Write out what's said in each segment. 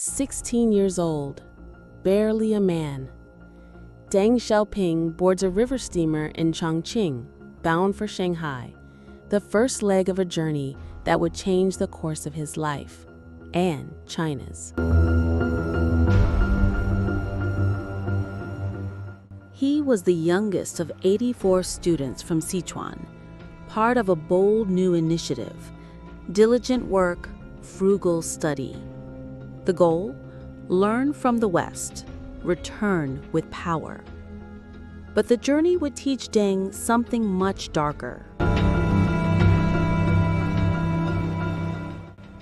16 years old, barely a man, Deng Xiaoping boards a river steamer in Chongqing, bound for Shanghai, the first leg of a journey that would change the course of his life and China's. He was the youngest of 84 students from Sichuan, part of a bold new initiative, diligent work, frugal study. The goal? Learn from the West, return with power. But the journey would teach Deng something much darker.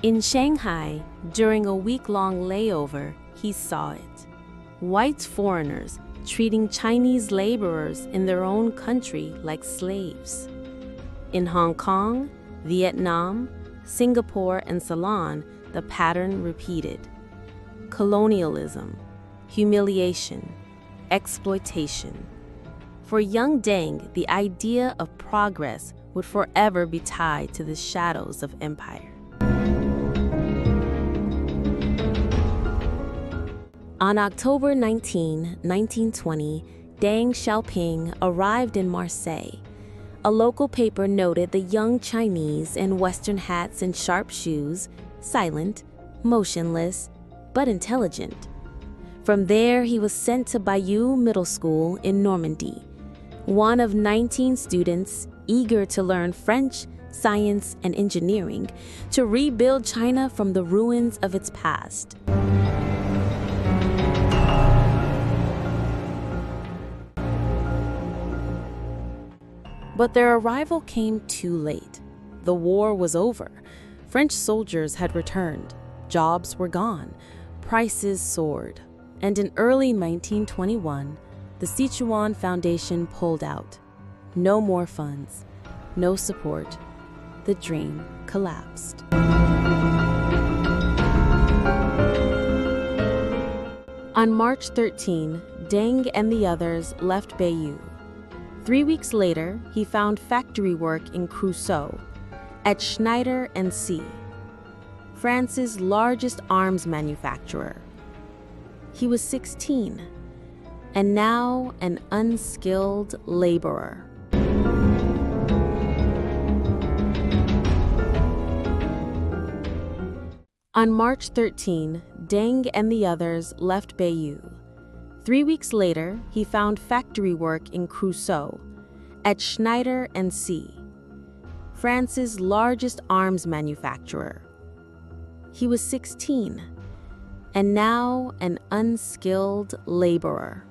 In Shanghai, during a week-long layover, he saw it. White foreigners treating Chinese laborers in their own country like slaves. In Hong Kong, Vietnam, Singapore, and Ceylon, the pattern repeated. Colonialism, humiliation, exploitation. For young Deng, the idea of progress would forever be tied to the shadows of empire. On October 19, 1920, Deng Xiaoping arrived in Marseille. A local paper noted the young Chinese in Western hats and sharp shoes, silent, motionless, but intelligent. From there, he was sent to Bayeux Middle School in Normandy, one of 19 students eager to learn French, science, and engineering to rebuild China from the ruins of its past. But their arrival came too late. The war was over. French soldiers had returned. Jobs were gone. Prices soared. And in early 1921, the Sichuan Foundation pulled out. No more funds. No support. The dream collapsed. On March 13, Deng and the others left Bayeux. 3 weeks later, he found factory work in Creusot, at Schneider & C., France's largest arms manufacturer. He was 16, and now an unskilled laborer. On March 13, Deng and the others left Bayeux. 3 weeks later, he found factory work in Creusot, at Schneider & C., France's largest arms manufacturer. He was 16, and now an unskilled laborer.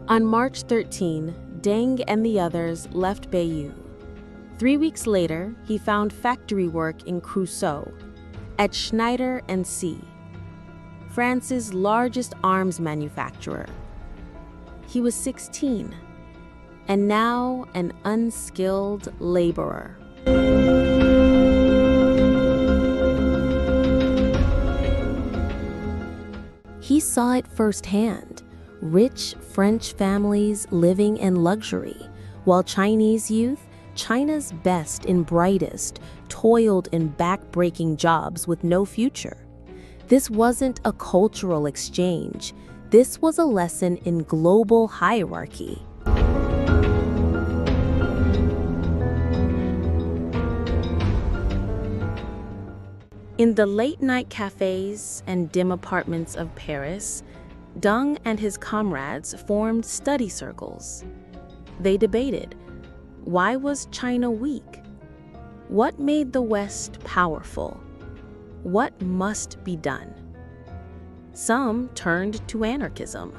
On March 13, Deng and the others left Bayeux. 3 weeks later, he found factory work in Creusot, at Schneider & C., France's largest arms manufacturer. He was 16, and now an unskilled laborer. He saw it firsthand. Rich French families living in luxury, while Chinese youth, China's best and brightest, toiled in back-breaking jobs with no future. This wasn't a cultural exchange. This was a lesson in global hierarchy. In the late-night cafes and dim apartments of Paris, Deng and his comrades formed study circles. They debated, why was China weak? What made the West powerful? What must be done? Some turned to anarchism.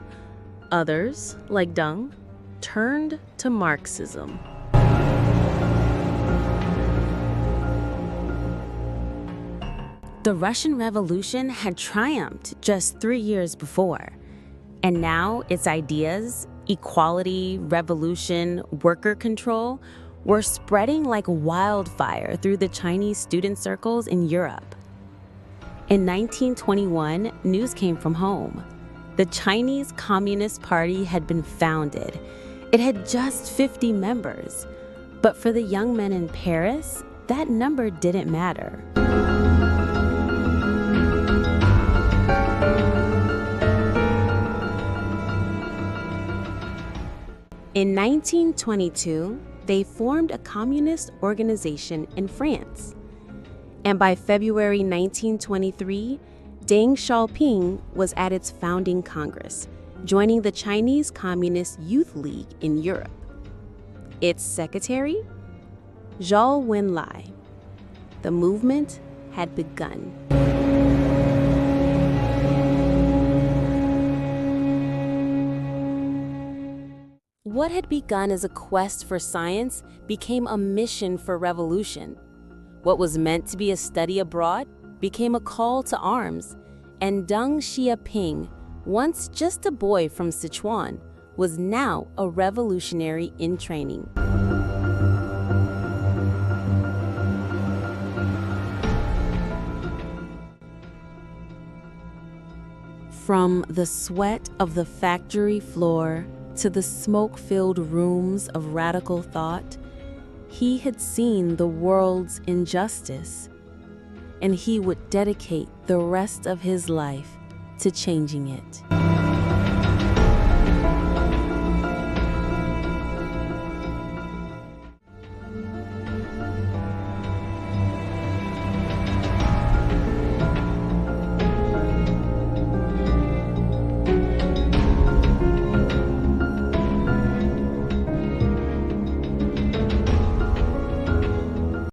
Others, like Deng, turned to Marxism. The Russian Revolution had triumphed just 3 years before, and now its ideas, equality, revolution, worker control, were spreading like wildfire through the Chinese student circles in Europe. In 1921, news came from home. The Chinese Communist Party had been founded. It had just 50 members, but for the young men in Paris, that number didn't matter. In 1922, they formed a communist organization in France. And by February 1923, Deng Xiaoping was at its founding Congress, joining the Chinese Communist Youth League in Europe. Its secretary? Zhou Enlai. The movement had begun. What had begun as a quest for science became a mission for revolution. What was meant to be a study abroad became a call to arms, and Deng Xiaoping, once just a boy from Sichuan, was now a revolutionary in training. From the sweat of the factory floor to the smoke-filled rooms of radical thought, he had seen the world's injustice, and he would dedicate the rest of his life to changing it.